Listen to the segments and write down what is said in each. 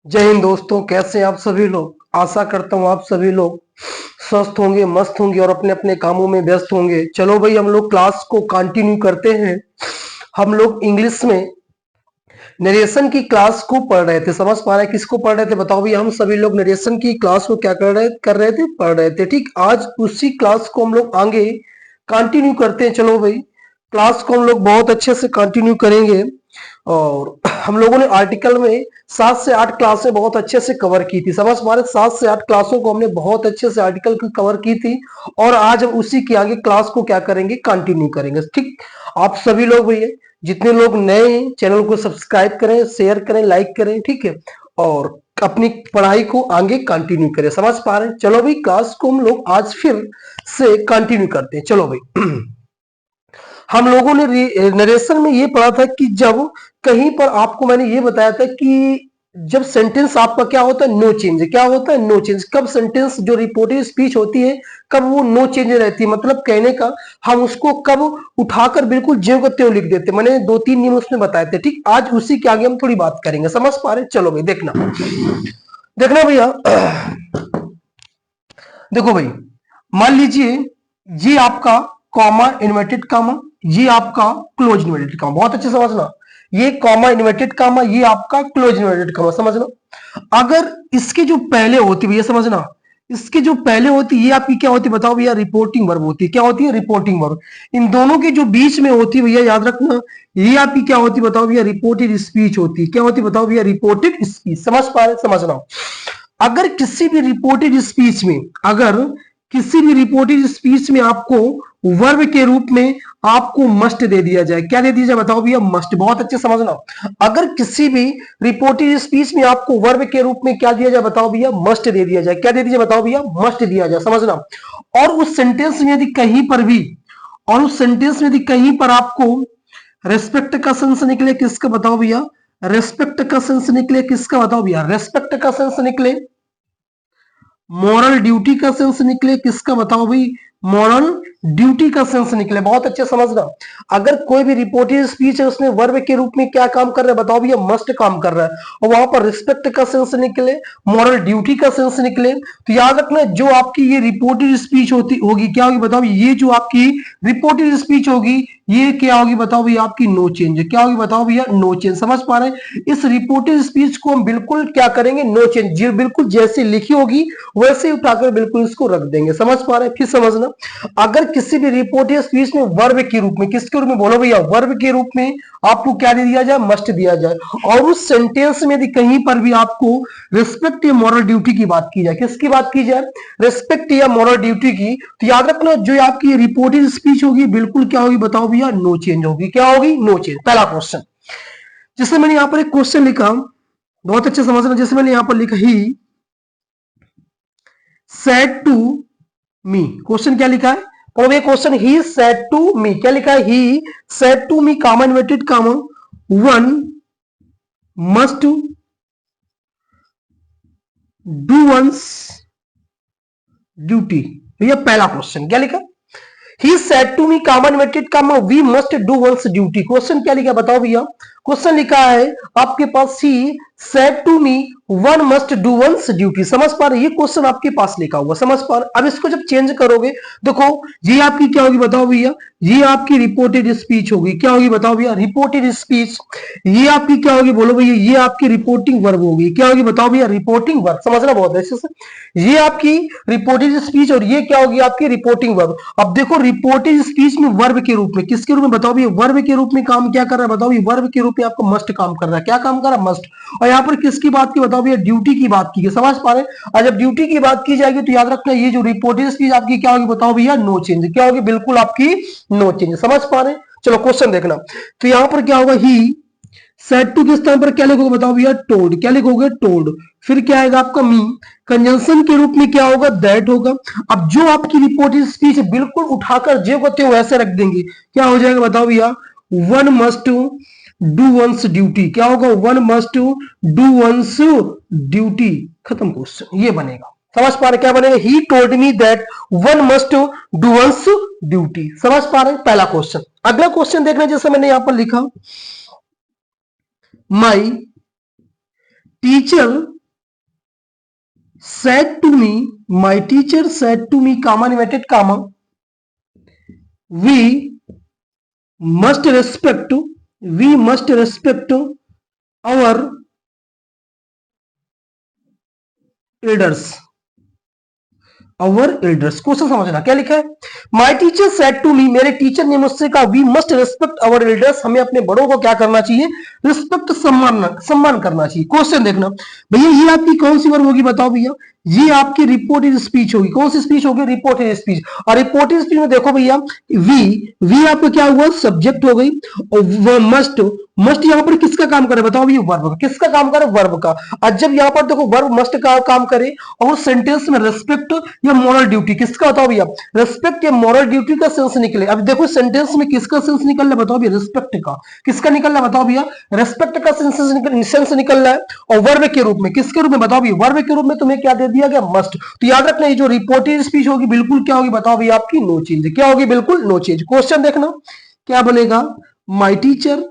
जय हिंद दोस्तों, कैसे हैं आप सभी लोग। आशा करता हूं आप सभी लोग स्वस्थ होंगे, मस्त होंगे और अपने अपने कामों में व्यस्त होंगे। चलो भाई, हम लोग क्लास को कंटिन्यू करते हैं। हम लोग इंग्लिश में नरेशन की क्लास को पढ़ रहे थे। समझ पा रहे हैं किसको पढ़ रहे थे? बताओ भैया। हम सभी लोग नरेशन की क्लास को क्या कर रहे थे, पढ़ रहे थे। ठीक, आज उसी क्लास को हम लोग आगे कंटिन्यू करते हैं। चलो भाई, क्लास को हम लोग बहुत अच्छे से कंटिन्यू करेंगे। और हम लोगों ने आर्टिकल में 7 से 8 क्लासें बहुत अच्छे से कवर की थी। समझ पा रहे? 7 से 8 क्लासों को हमने बहुत अच्छे से आर्टिकल की कवर की थी। और आज हम उसी के आगे क्लास को क्या करेंगे, कंटिन्यू करेंगे। ठीक, आप सभी लोग भैया, जितने लोग नए हैं, चैनल को सब्सक्राइब करें, शेयर करें, लाइक करें। ठीक है, और अपनी पढ़ाई को आगे कंटिन्यू करें। समझ पा रहे हैं? चलो भाई, क्लास को हम लोग आज फिर से कंटिन्यू करते हैं। चलो भाई, हम लोगों ने नरेशन में ये पढ़ा था कि जब कहीं पर आपको मैंने ये बताया था कि जब सेंटेंस आपका क्या होता है, नो चेंज। क्या होता है? No change. कब सेंटेंस जो रिपोर्टेड स्पीच होती है, कब वो नो चेंज रहती है, मतलब कहने का हम उसको कब उठाकर बिल्कुल ज्यों का त्यों लिख देते। मैंने 2-3 नियम उसमें बताए थे। ठीक, आज उसी के आगे हम थोड़ी बात करेंगे। समझ पा रहे हैं? चलो भाई, देखना देखना भैया। देखो भाई, मान लीजिए ये आपका कॉमा इन्वर्टेड कामा, ये आपका क्लोज इन्वर्टेड कामा। बहुत अच्छे समझना, ये कॉमा इन्वर्टेड कामा, ये आपका क्लोज इन्वर्टेड कामा। समझना, अगर इसके जो पहले होती भैया, समझना, इसके जो पहले होती ये आपकी क्या होती, बताओ भैया? रिपोर्टिंग वर्ब होती है। क्या होती है? Reporting verb. इन दोनों के जो बीच में होती है भैया, याद रखना, ये आपकी क्या होती, बताओ भैया? रिपोर्टेड स्पीच होती है। क्या होती, बताओ भैया? Reported speech. समझ पा रहे? समझना, अगर किसी भी रिपोर्टेड स्पीच में, अगर किसी भी रिपोर्टेड स्पीच में आपको वर्ब के रूप में आपको मस्ट दे दिया जाए, क्या दे दिया जाए, बताओ भैया? मस्ट। बहुत अच्छे समझना, अगर किसी भी रिपोर्टेड स्पीच में आपको वर्ब के रूप में क्या दिया जाए, बताओ भैया? मस्ट दे दिया जाए। क्या दे दिया जाए, बताओ भैया? मस्ट दिया जाए। समझना, और उस सेंटेंस में यदि कहीं पर भी, और उस सेंटेंस में यदि कहीं पर आपको रेस्पेक्ट का सेंस निकले, किसका, बताओ भैया? रेस्पेक्ट का सेंस निकले, किसका, बताओ भैया? रेस्पेक्ट का सेंस निकले, मॉरल ड्यूटी का सेंस निकले, किसका, बताओ भाई? मॉरल ड्यूटी का सेंस निकले। बहुत अच्छे समझना, अगर कोई भी रिपोर्टेड स्पीच है उसमें वर्ब के रूप में क्या काम कर रहा है, बताओ भैया? मस्ट काम कर रहा है। और वहां पर रिस्पेक्ट का सेंस निकले, मॉरल ड्यूटी का सेंस निकले, तो याद रखना, जो आपकी ये रिपोर्टेड स्पीच होगी क्या होगी, बताओ? ये जो आपकी रिपोर्टेड स्पीच होगी, ये क्या होगी, बताओ भैया? आपकी नो चेंज। क्या होगी, बताओ भैया? No change. समझ पा रहे हैं? इस रिपोर्टेड स्पीच को हम बिल्कुल क्या करेंगे, नो चेंज। बिल्कुल जैसे लिखी होगी वैसे ही उठाकर बिल्कुल इसको रख देंगे। समझ पा रहे हैं? फिर समझना, अगर किसी भी रिपोर्टेड स्पीच में वर्ब के रूप में, किसके रूप में, बोलो भैया? वर्ब के रूप में आपको क्या दे दिया जाए, मस्ट दिया जाए। और उस सेंटेंस में यदि कहीं पर भी आपको रिस्पेक्ट या मॉरल ड्यूटी की बात की जाए, किसकी बात की जाए, रिस्पेक्ट या मॉरल ड्यूटी की, तो याद रखना, जो आपकी रिपोर्टेड स्पीच होगी बिल्कुल क्या होगी, बताओ भैया? नो चेंज होगी। क्या होगी? No change. पहला क्वेश्चन, जैसे मैंने यहां पर एक क्वेश्चन लिखा, बहुत अच्छे समझना, जैसे मैंने यहां पर लिखा, he said to me. Question क्या लिखा है, और ये question, he said to me, क्या लिखा है? He said to me, comma inverted comma, one must do one's duty. ये पहला क्वेश्चन क्या लिखा, he said to me, comma inverted comma, we must do one's duty. Question क्या लिखा, बताओ भैया? क्वेश्चन लिखा है आपके पास, he said to me one must do one's duty. समझ पा रहे? ये क्वेश्चन आपके पास लिखा हुआ। समझ पा रहे? अब इसको जब चेंज करोगे, देखो ये आपकी क्या होगी, बताओ भैया? ये आपकी रिपोर्टेड स्पीच होगी। क्या होगी, बताओ भैया? Reported speech. ये आपकी क्या होगी, बोलो भैया? ये आपकी रिपोर्टिंग वर्ब होगी। क्या होगी, बताओ भैया? Reporting verb. समझना बहुत अच्छे से, ये आपकी रिपोर्टेड स्पीच और ये क्या होगी, आपकी रिपोर्टिंग वर्ब। अब देखो, रिपोर्टेड स्पीच में वर्ब के रूप में, किसके रूप में, बताओ भैया? वर्ब के रूप में काम क्या कर रहा है, बताओ भैया? वर्ब के रूप में आपको मस्ट काम कर रहा है। क्या काम कर रहा है, मस्ट। और यहाँ पर किसकी बात की, बताओ भैया? ड्यूटी की बात की है। समझ पा रहे हैं? और जब ड्यूटी की बात की जाएगी तो याद रखना, ये जो रिपोर्टेड स्पीच आपकी क्या होगी, बताओ भैया? No change. क्या होगी, बिल्कुल आपकी नो चेंज। समझ पा रहे हैं? चलो क्वेश्चन देखना, तो यहां पर क्या होगा, ही सेड टू के स्थान पर क्या लिखोगे, बताओ भैया? टोल्ड। क्या लिखोगे, टोल्ड। फिर क्या आएगा आपका, मी। कंजंक्शन के रूप में क्या होगा, दैट होगा। अब जो आपकी रिपोर्टेड स्पीच बिल्कुल उठाकर जो कहते हो वैसे रख देंगे, क्या हो जाएगा, बताओ भैया? One must do one's duty. क्या होगा, one must do one's duty. खत्म क्वेश्चन, ये बनेगा। समझ पा रहे क्या बनेगा, he told me that one must do one's duty. समझ पा रहे, पहला क्वेश्चन। अगला क्वेश्चन देखना, जैसे मैंने यहां पर लिखा, my teacher said to me, my teacher said to me, comma inverted comma, we must respect our elders. Question समझना क्या लिखा है। My teacher said to me, मेरे टीचर ने मुझसे कहा, we must respect our elders, हमें अपने बड़ों को क्या करना चाहिए, रिस्पेक्ट, सम्मान करना चाहिए। क्वेश्चन देखना भैया, ये आपकी कौन सी वर्ब होगी बताओ भैया, ये आपकी रिपोर्टेड स्पीच होगी। कौन सी स्पीच होगी, रिपोर्टेड स्पीच। और रिपोर्टेड स्पीच में देखो भैया, वी आपका क्या हुआ, सब्जेक्ट हो गई, और मस्ट यहाँ पर किसका काम करे बताओ भैया, वर्ब का। किसका काम करे, वर्ब का। और जब यहाँ पर देखो वर्ब मस्ट का काम करे और सेंटेंस में रिस्पेक्ट या मोरल ड्यूटी किसका बताओ भैया, रिस्पेक्ट या मोरल ड्यूटी का सेंस निकले। अब देखो सेंटेंस में किसका सेंस निकल रहा है बताओ भैया, रिस्पेक्ट का। किसका निकल रहा है बताओ भैया, रिस्पेक्ट का सेंस निकल रहा है। और वर्ब के रूप में, किसके रूप में बताओ भैया, वर्ब के रूप में तुम्हें क्या दे दिया गया, मस्ट। तो याद रखना, ये जो रिपोर्टेड स्पीच होगी बिल्कुल क्या होगी बताओ भैया, आपकी नो चेंज। क्या होगी, बिल्कुल नो चेंज। क्वेश्चन देखना क्या बनेगा, माई टीचर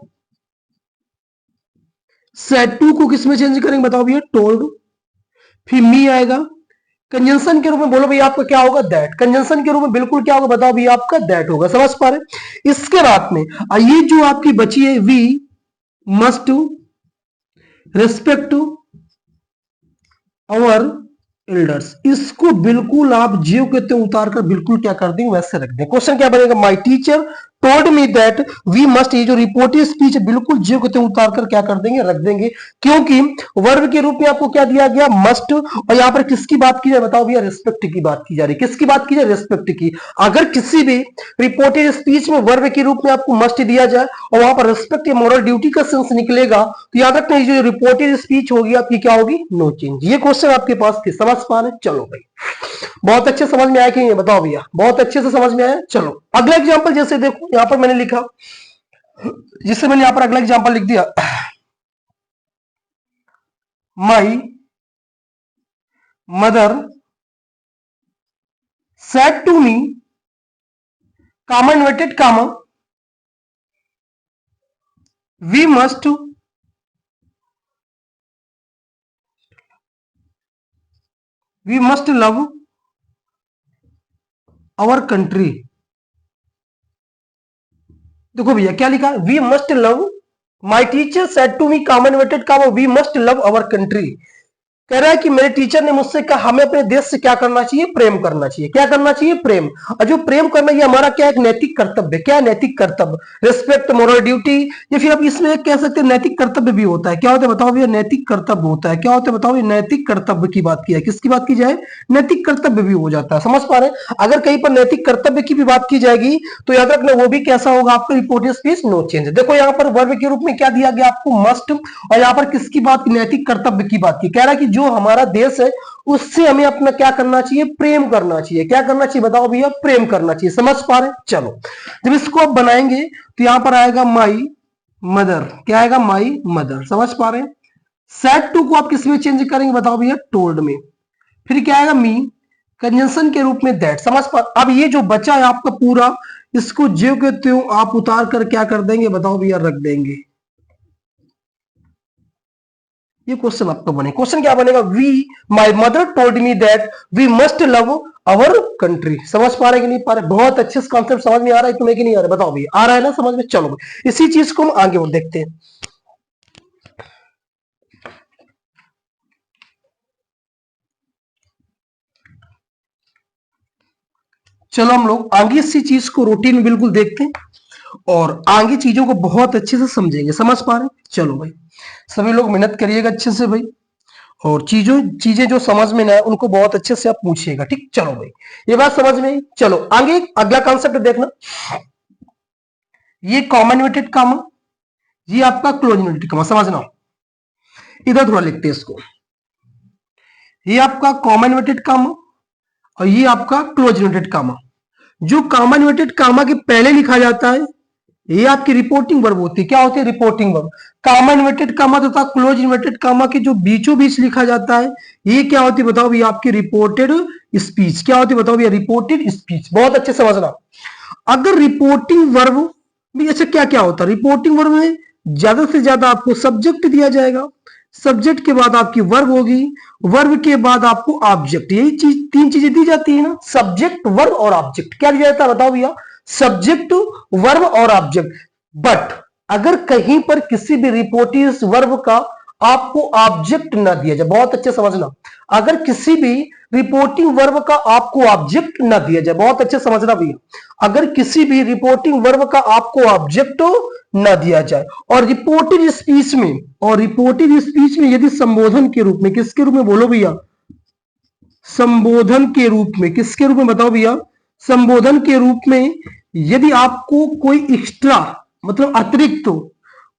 सेड टू को किसमें चेंज करेंगे बताओ भैया, टोल्ड। फिर मी आएगा, कंजंक्शन के रूप में बोलो भैया आपका क्या होगा, दैट। कंजंक्शन के रूप में बिल्कुल क्या होगा बताओ भैया, आपका दैट होगा। समझ पा रहे। इसके बाद में ये जो आपकी बची है, we must respect our elders, इसको बिल्कुल आप जियो कहते उतार कर बिल्कुल क्या कर देंगे, वैसे रख दें। क्वेश्चन क्या बनेगा, my teacher told me that we must, ये जो रिपोर्टेड स्पीच बिल्कुल जियो कहते उतार कर क्या कर देंगे, रख देंगे। क्योंकि वर्ब के रूप में आपको क्या दिया गया, मस्ट। और यहां पर किसकी बात की जाए बताओ भैया, रिस्पेक्ट की बात की जा रही है। किसकी बात की जाए, रिस्पेक्ट की। अगर किसी भी रिपोर्टेड स्पीच में वर्ब के रूप में आपको मस्ट दिया जाए और वहां पर रिस्पेक्ट या मोरल ड्यूटी का सेंस निकलेगा, तो याद रखना ये जो रिपोर्टेड स्पीच होगी आपकी क्या होगी, नो चेंज। ये क्वेश्चन आपके पास थे, समझ पा रहे। चलो भाई, बहुत अच्छे समझ में आया कि नहीं बताओ भैया, बहुत अच्छे से समझ में आया। चलो अगला एग्जांपल, जैसे देखो यहां पर मैंने लिखा, जिससे मैंने यहां पर अगला एग्जांपल लिख दिया, my mother said to me, comma inverted comma, we must love our country. देखो भैया क्या लिखा, we must love, my teacher said to me, comma inverted comma, we must love our country. कह रहा है कि मेरे टीचर ने मुझसे कहा हमें अपने देश से क्या करना चाहिए, प्रेम करना चाहिए। क्या करना चाहिए, प्रेम। और जो प्रेम करना ये हमारा क्या, एक नैतिक कर्तव्य। क्या नैतिक कर्तव्य, रिस्पेक्ट, मोरल ड्यूटी, या फिर आप इसमें कह सकते हैं नैतिक कर्तव्य भी होता है। क्या होता है बताओ भैया, नैतिक कर्तव्य होता है। क्या होता है बताओ, नैतिक कर्तव्य की बात की है। किसकी बात की जाए, नैतिक कर्तव्य भी हो जाता है। समझ पा रहे हैं। अगर कहीं पर नैतिक कर्तव्य की भी बात की जाएगी तो याद रखना वो भी कैसा होगा, आपका रिपोर्टेड स्पीच नो चेंज। देखो यहाँ पर वर्ब के रूप में क्या दिया गया आपको, मस्ट। और यहाँ पर किसकी बात, नैतिक कर्तव्य की बात की। कह रहा है कि जो हमारा देश है उससे हमें अपना क्या करना चाहिए, प्रेम करना चाहिए। क्या करना चाहिए बताओ भैया, प्रेम करना चाहिए। समझ पा रहे हैं। चलो जब इसको आप बनाएंगे तो यहां पर आएगा माई मदर। क्या आएगा, माई मदर। समझ पा रहे हैं। सेड टू को आप किस में चेंज करेंगे बताओ भैया, टोल्ड में। फिर क्या आएगा, मी, कंजंक्शन के रूप में दैट। समझ पा, अब ये जो बचा है आपका पूरा, इसको ज्यों के त्यों आप उतार कर क्या कर देंगे बताओ भैया, रख देंगे। ये क्वेश्चन आपका बने। क्वेश्चन क्या बनेगा, we, my mother told me that we must love our country. समझ पा रहे कि नहीं पा रहे, बहुत अच्छे से कॉन्सेप्ट समझ में आ रहा है तुम्हें कि नहीं आ रहा बताओ भैया, आ रहा है ना समझ में। चलो इसी चीज को हम आगे और देखते हैं। चलो हम लोग आगे इसी चीज को रूटीन में बिल्कुल देखते हैं और आगे चीजों को बहुत अच्छे से समझेंगे। समझ पा रहे हैं। चलो भाई सभी लोग मेहनत करिएगा अच्छे से भाई, और चीजें जो समझ में ना आए उनको बहुत अच्छे से आप पूछिएगा। ठीक, चलो भाई ये बात समझ में आई। चलो आगे अगला कॉन्सेप्ट देखना, ये कॉमन इन्वर्टेड कॉमा, ये आपका क्लोज इन्वर्टेड कॉमा। समझना, इधर थोड़ा लिखते हैं इसको, ये आपका कॉमन इन्वर्टेड कॉमा और ये आपका क्लोज इन्वर्टेड कॉमा। जो कॉमन इन्वर्टेड कॉमा के पहले लिखा जाता है ये आपकी रिपोर्टिंग वर्ब होती है। क्या होती है, reporting verb. Common inverted comma तथा क्लोज इन्वर्टेड कॉमा के जो बीचों बीच लिखा जाता है ये क्या होती है बताओ भैया, आपकी रिपोर्टेड स्पीच। क्या होती है बताओ भैया, रिपोर्टेड स्पीच। बहुत अच्छे समझना। अगर रिपोर्टिंग वर्ब भी, अच्छा क्या क्या होता है रिपोर्टिंग वर्ब में, ज्यादा से ज्यादा आपको सब्जेक्ट दिया जाएगा, सब्जेक्ट के बाद आपकी वर्ब होगी, वर्ब के बाद आपको ऑब्जेक्ट, यही चीज तीन चीजें दी जाती है ना, सब्जेक्ट वर्ब और ऑब्जेक्ट। क्या दिया जाता है बताओ भैया, सब्जेक्ट वर्ब और ऑब्जेक्ट। बट अगर कहीं पर किसी भी रिपोर्टिव वर्ब का आपको ऑब्जेक्ट ना दिया जाए, बहुत अच्छे समझना, अगर किसी भी रिपोर्टिंग वर्ब का आपको ऑब्जेक्ट ना दिया जाए, बहुत अच्छे समझना भैया, अगर किसी भी रिपोर्टिंग वर्ब का आपको ऑब्जेक्ट ना दिया जाए और रिपोर्टेड स्पीच में, और रिपोर्टेड स्पीच में यदि संबोधन के रूप में, किसके रूप में बोलो भैया, संबोधन के रूप में, किसके रूप में बताओ भैया, संबोधन के रूप में यदि आपको कोई एक्स्ट्रा मतलब अतिरिक्त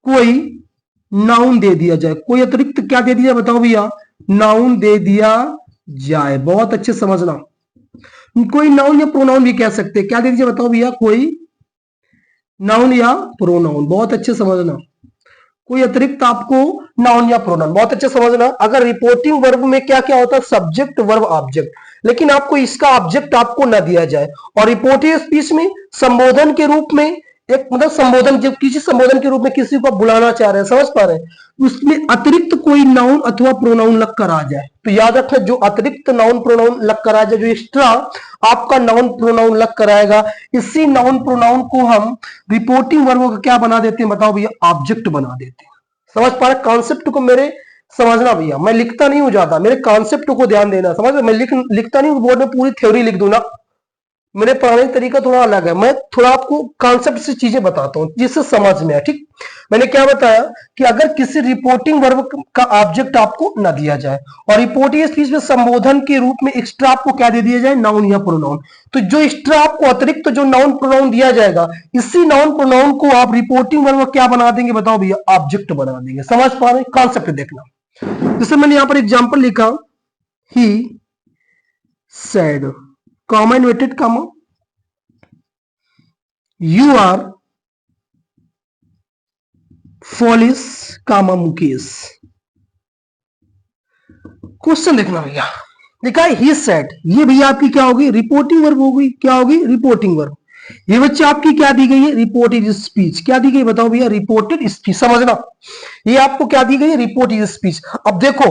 कोई नाउन दे दिया जाए, कोई अतिरिक्त क्या दे दिया बताओ भैया, नाउन दे दिया जाए, बहुत अच्छे समझना, कोई नाउन या प्रोनाउन भी कह सकते हैं, क्या दे दीजिए बताओ भैया, कोई नाउन या प्रोनाउन, बहुत अच्छे समझना, कोई अतिरिक्त आपको नाउन या प्रोनाउन, बहुत अच्छे समझना। अगर रिपोर्टिंग वर्ब में क्या क्या होता है, सब्जेक्ट वर्ब ऑब्जेक्ट, लेकिन आपको इसका ऑब्जेक्ट आपको ना दिया जाए, और रिपोर्टिव स्पीच में संबोधन के रूप में एक मतलब संबोधन, जब किसी संबोधन के रूप में किसी को बुलाना चाह रहे हैं, समझ पा रहे हैं, उसमें अतिरिक्त कोई नाउन अथवा प्रोनाउन लग कर आ जाए, तो याद रखना जो अतिरिक्त नाउन प्रोनाउन लग कर आ जाए, जो एक्स्ट्रा आपका नाउन प्रोनाउन लग कर आएगा, इसी नाउन प्रोनाउन को हम रिपोर्टिंग वर्बों का क्या बना देते हैं बताओ भैया, ऑब्जेक्ट बना देते हैं। समझ पा रहे कॉन्सेप्ट को मेरे, समझना भैया, मैं लिखता नहीं हूं ज्यादा, मेरे कॉन्सेप्ट को ध्यान देना, समझ, मैं लिखता नहीं हूं बोर्ड में पूरी थ्योरी लिख दूं ना, मेरे पढ़ाने का तरीका थोड़ा अलग है, मैं थोड़ा आपको कॉन्सेप्ट से चीजें बताता हूं जिससे समझ में आए, ठीक। मैंने क्या बताया कि अगर किसी रिपोर्टिंग वर्ब का ऑब्जेक्ट आपको न दिया जाए और रिपोर्टिंग स्पीच में संबोधन के रूप में एक्स्ट्रा आपको क्या दे दिया जाए, नाउन या प्रोनाउन, तो जो एक्स्ट्रा आपको अतिरिक्त जो नाउन प्रोनाउन दिया जाएगा, इसी नाउन प्रोनाउन को आप रिपोर्टिंग वर्ब क्या बना देंगे बताओ भैया, ऑब्जेक्ट बना देंगे। समझ पा रहे हैं, कॉन्सेप्ट देखना। जैसे मैंने यहां पर एग्जाम्पल लिखा, he said, comma inverted comma, you are foolish comma Mukesh. Question देखना भैया, लिखा है ही सेड, ये भैया आपकी क्या होगी, रिपोर्टिंग वर्ब होगी, क्या होगी, रिपोर्टिंग वर्ब। ये बच्चे आपकी क्या दी गई है, रिपोर्टेड स्पीच, क्या दी गई बताओ भैया, रिपोर्टेड स्पीच, समझना, ये आपको क्या दी गई है, रिपोर्टेड स्पीच। अब देखो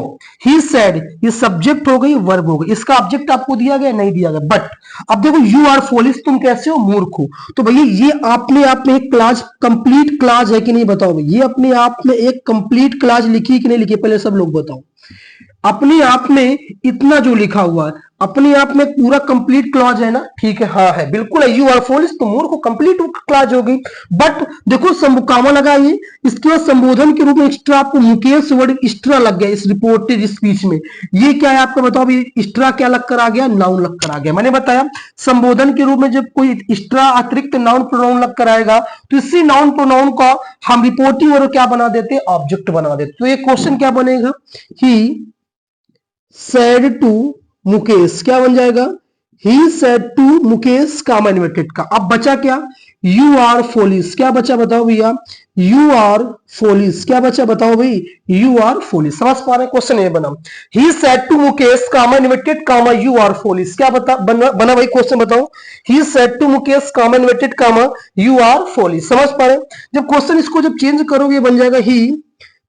ही सेड, ये सब्जेक्ट हो गई, वर्ब हो गई, इसका ऑब्जेक्ट आपको दिया गया नहीं दिया गया, बट अब देखो यू आर फॉलिश, तुम कैसे हो, मूर्ख हो, तो भैया ये अपने आप में एक क्लास, कंप्लीट क्लास है कि नहीं बताओ भैया, ये अपने आप में एक कंप्लीट क्लास लिखी कि नहीं लिखी, पहले सब लोग बताओ, अपने आप में इतना जो लिखा हुआ है अपने आप में पूरा कंप्लीट क्लॉज है ना, ठीक है, हाँ है, बिल्कुल है, यू आर फॉलिश तो मूर्ख को कंप्लीट क्लॉज होगी। बट देखो कामा लगा ये, इसके बाद संबोधन के रूप में एक्स्ट्रा आपको मुकेश वर्ड एक्स्ट्रा लग गया इस रिपोर्टेड स्पीच में, ये क्या है आपका बताओ अभी, एक्स्ट्रा क्या लग कर आ गया, नाउन लग कर आ गया। मैंने बताया संबोधन के रूप में जब कोई एक्स्ट्रा अतिरिक्त नाउन प्रोनाउन लग कर आएगा तो इसी नाउन प्रोनाउन का हम रिपोर्टिव वर्ड क्या बना देते हैं, ऑब्जेक्ट बना देते। तो ये क्वेश्चन क्या बनेगा, ही सेड टू मुकेश, क्या बन जाएगा, he said to Mukesh comma inverted का। अब बचा क्या, यू आर फोलिस, क्या बचा बताओ भैया, यू आर फोलिस, क्या बचा बताओ भाई, यू आर फोलिस। समझ पा रहे हैं, क्वेश्चन ये बना, he said to Mukesh comma inverted comma you are foolish, क्या बना भाई, क्वेश्चन बताओ, he said to Mukesh comma inverted comma you are foolish. समझ पा रहे हैं, जब क्वेश्चन इसको जब चेंज करोगे बन जाएगा, ही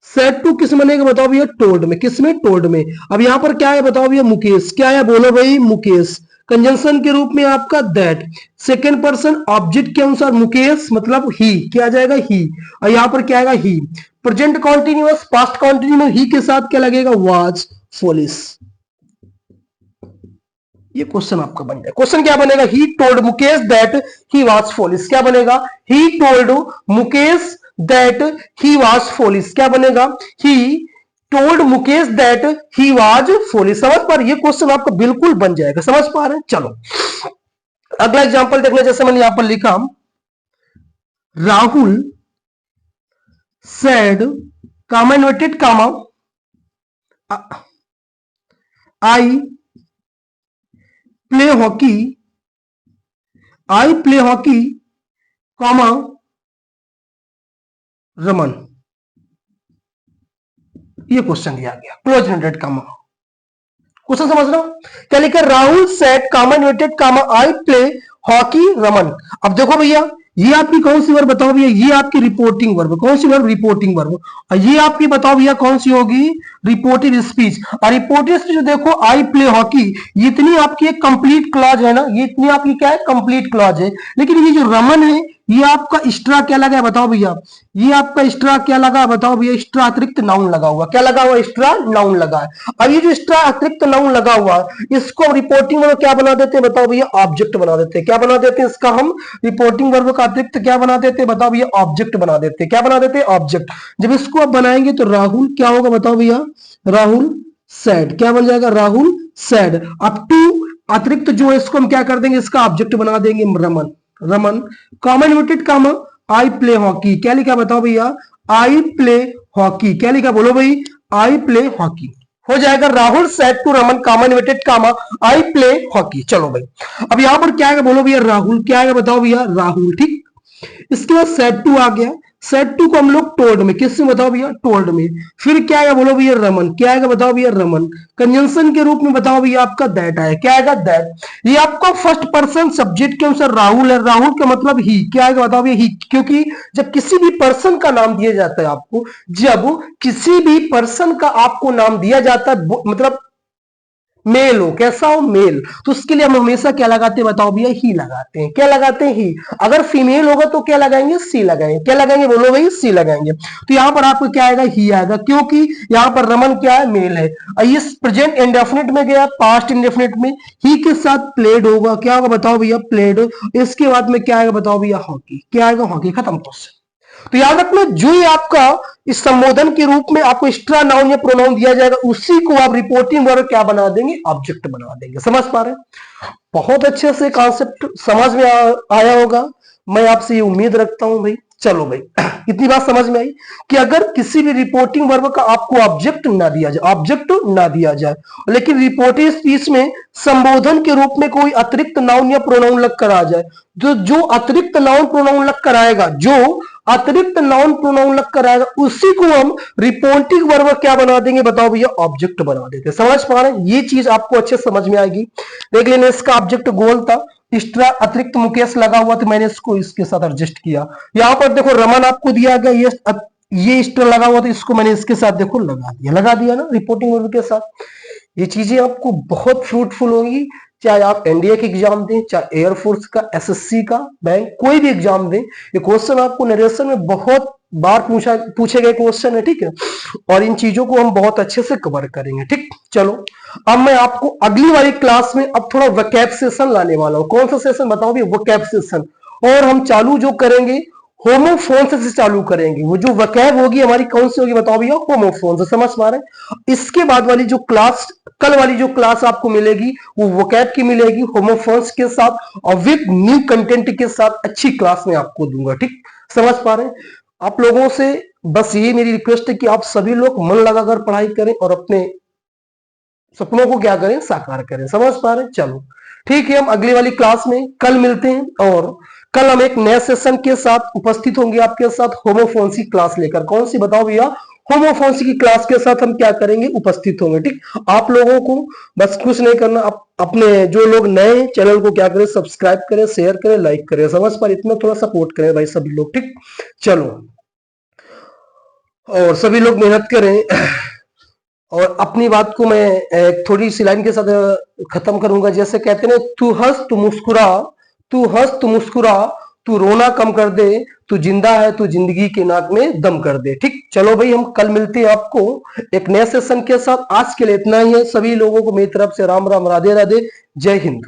सेड टू किस बनेगा बताओ भैया, टोल्ड में, किस में, टोल्ड में। अब यहां पर क्या है बताओ भैया, मुकेश, क्या है बोलो भाई, मुकेश, कंजंक्शन के रूप में आपका दैट, सेकेंड पर्सन ऑब्जेक्ट के अनुसार मुकेश मतलब ही, क्या आ जाएगा ही, और यहां पर क्या आएगा ही, प्रेजेंट कॉन्टिन्यूअस, पास्ट कॉन्टिन्यूअस, ही के साथ क्या लगेगा, वाज फोलिस। ये क्वेश्चन आपका बन जाए, क्वेश्चन क्या बनेगा, he told Mukesh that he was foolish, क्या बनेगा, he told Mukesh that he was foolish, क्या बनेगा, he told Mukesh that he was foolish. समझ पा रहे, ये क्वेश्चन आपका बिल्कुल बन जाएगा। समझ पा रहे हैं, चलो अगला एग्जांपल देखना, जैसे मैंने यहां पर लिखा, Rahul said comma inverted comma I play hockey, I play hockey comma Raman, ये क्वेश्चन दिया गया, क्लोज इन्वर्टेड कामा। क्वेश्चन समझ रहे हो, क्या लिखा, Rahul said comma inverted comma I play hockey Raman. अब देखो भैया ये आपकी कौन सी वर्ब बताओ भैया, ये आपकी रिपोर्टिंग वर्ब, कौन सी वर्ब, रिपोर्टिंग वर्ब। और ये आपकी बताओ भैया कौन सी होगी, रिपोर्टेड स्पीच। और रिपोर्टेड स्पीच देखो, आई प्ले हॉकी, ये इतनी आपकी एक कंप्लीट क्लॉज है ना, ये इतनी आपकी क्या है, कंप्लीट क्लॉज है। लेकिन ये जो रमन है, ये आपका एक्स्ट्रा क्या लगा है बताओ भैया, ये आपका एक्स्ट्रा क्या लगा है बताओ भैया, एक्स्ट्रा अतिरिक्त नाउन लगा हुआ, क्या लगा हुआ, एक्स्ट्रा नाउन लगा है। अब ये जो एक्स्ट्रा अतिरिक्त नाउन लगा हुआ है, इसको रिपोर्टिंग वर्ब क्या बना देते हैं बताओ भैया, ऑब्जेक्ट बना देते हैं। क्या बना देते हैं इसका हम, रिपोर्टिंग वर्ब का अतिरिक्त क्या बना देते हैं बताओ भैया, ऑब्जेक्ट बना देते हैं। क्या बना देते हैं, ऑब्जेक्ट। जब इसको आप बनाएंगे तो राहुल क्या होगा बताओ भैया, राहुल सैड, क्या बन जाएगा, राहुल सैड। अब टू अतिरिक्त जो है इसको हम क्या कर देंगे, इसका ऑब्जेक्ट बना देंगे Raman, Raman. Comma inverted comma, I play hockey, क्या लिखा बताओ भैया, आई प्ले हॉकी, क्या लिखा बोलो भाई, आई प्ले हॉकी। हो जाएगा Rahul said to Raman comma inverted comma I play hockey. चलो भाई, अब यहां पर क्या है बोलो भैया, राहुल, क्या है बताओ भैया, राहुल, ठीक। इसके बाद सेड टू आ गया, सेड टू को हम लोग टोल्ड में, किससे बताओ भैया, टोल्ड में। फिर क्या आएगा बोलो भैया, रमन, क्या आएगा बताओ भैया, रमन। कंजंक्शन के रूप में बताओ भैया आपका दैट आएगा, क्या आएगा, दैट। ये आपका फर्स्ट पर्सन सब्जेक्ट के अनुसार राहुल है, राहुल का मतलब ही, क्या आएगा बताओ भैया, ही। क्योंकि जब किसी भी पर्सन का नाम दिया जाता है आपको, जब किसी भी पर्सन का आपको नाम दिया जाता है, मतलब मेल हो, कैसा हो, मेल, तो उसके लिए हम हमेशा क्या लगाते हैं बताओ भैया, ही लगाते हैं। क्या लगाते हैं, ही। अगर फीमेल होगा तो क्या लगाएंगे, सी लगाएंगे। क्या लगाएंगे बोलो भाई, सी लगाएंगे। तो यहां पर आपको क्या आएगा, ही आएगा, क्योंकि यहां पर रमन क्या है, मेल है। ये प्रेजेंट इंडेफिनिट में गया, पास्ट इंडेफिनिट में ही के साथ प्लेड होगा, क्या होगा बताओ भैया, प्लेड। इसके बाद में क्या आएगा बताओ भैया, हॉकी, क्या आएगा, हॉकी, खत्म क्वेश्चन। तो याद रखना, जो ही आपका इस संबोधन के रूप में आपको एक्स्ट्रा नाउन या प्रोनाउन दिया जाएगा, उसी को आप रिपोर्टिंग वर्ब क्या बना देंगे, ऑब्जेक्ट बना देंगे। समझ पा रहे हैं, बहुत अच्छे से कॉन्सेप्ट समझ में आया होगा, मैं आपसे ये उम्मीद रखता हूं भाई। चलो भाई, इतनी बात समझ में आई कि अगर किसी भी रिपोर्टिंग वर्ब का आपको ऑब्जेक्ट ना दिया जाए, ऑब्जेक्ट ना दिया जाए, लेकिन रिपोर्टिंग स्पीच में संबोधन के रूप में कोई अतिरिक्त नाउन या प्रोनाउन लग कर आ जाए, जो अतिरिक्त नाउन प्रोनाउन लग कर आएगा, जो अतिरिक्त नाउन प्रोनाउन लग कर आएगा, उसी को हम रिपोर्टिंग वर्ब क्या बना देंगे बताओ भैया, ऑब्जेक्ट बना देते। समझ पा रहे हैं, ये चीज आपको अच्छे समझ में आएगी। देख लेना, इसका ऑब्जेक्ट गोल था, एक्स्ट्रा अतिरिक्त मुकेश लगा हुआ, तो मैंने इसको इसके साथ एडजस्ट किया। यहां पर देखो रमन आपको दिया गया, ये एक्स्ट्रा लगा हुआ, तो इसको मैंने इसके साथ देखो लगा दिया ना, रिपोर्टिंग वर्ब के साथ। ये चीजें आपको बहुत फ्रूटफुल होंगी, चाहे आप एनडीए की एग्जाम दें, चाहे एयरफोर्स का, एसएससी का, बैंक, कोई भी एग्जाम दें। ये क्वेश्चन आपको नरेशन में बहुत बार पूछे गए क्वेश्चन है, ठीक है। और इन चीजों को हम बहुत अच्छे से कवर करेंगे, ठीक। चलो, अब मैं आपको अगली वाली क्लास में अब थोड़ा वोकैब सेशन लाने वाला हूं। कौन सा सेशन बताओ भी, वोकैब सेशन। और हम चालू जो करेंगे, होमोफोन्स से चालू करेंगे। वो जो वोकैब होगी हमारी कौन सी होगी बताओ भैया, होमोफोन्स। समझ पा रहे हैं। इसके बाद वाली जो क्लास, कल वाली जो क्लास आपको मिलेगी, वो वोकैब की मिलेगी, होमोफोन्स के साथ और विद न्यू कंटेंट के साथ अच्छी क्लास में आपको दूंगा, ठीक। समझ पा रहे हैं। आप लोगों से बस ये मेरी रिक्वेस्ट है कि आप सभी लोग मन लगाकर पढ़ाई करें और अपने सपनों को क्या करें, साकार करें। समझ पा रहे हैं। चलो ठीक है, हम अगली वाली क्लास में कल मिलते हैं। और कल हम एक नए सेशन के साथ उपस्थित होंगे आपके साथ, होमोफोन्स की क्लास लेकर। कौन सी बताओ भैया, होमोफोन्स की क्लास के साथ हम क्या करेंगे, उपस्थित होंगे, ठीक। आप लोगों को बस कुछ नहीं करना, आप अपने जो लोग नए हैं चैनल को क्या करें, सब्सक्राइब करें, शेयर करें, लाइक करें। समझ पा रहे, इतना थोड़ा सपोर्ट करें भाई सभी लोग, ठीक। चलो, और सभी लोग मेहनत करें। और अपनी बात को मैं एक थोड़ी सी लाइन के साथ खत्म करूंगा। जैसे कहते हैं, तू हंस तू मुस्कुरा, तू हंस तू मुस्कुरा, तू रोना कम कर दे, तू जिंदा है तू जिंदगी के नाक में दम कर दे, ठीक। चलो भाई, हम कल मिलते हैं आपको एक नए सेशन के साथ। आज के लिए इतना ही है। सभी लोगों को मेरी तरफ से राम राम, राधे राधे, जय हिंद।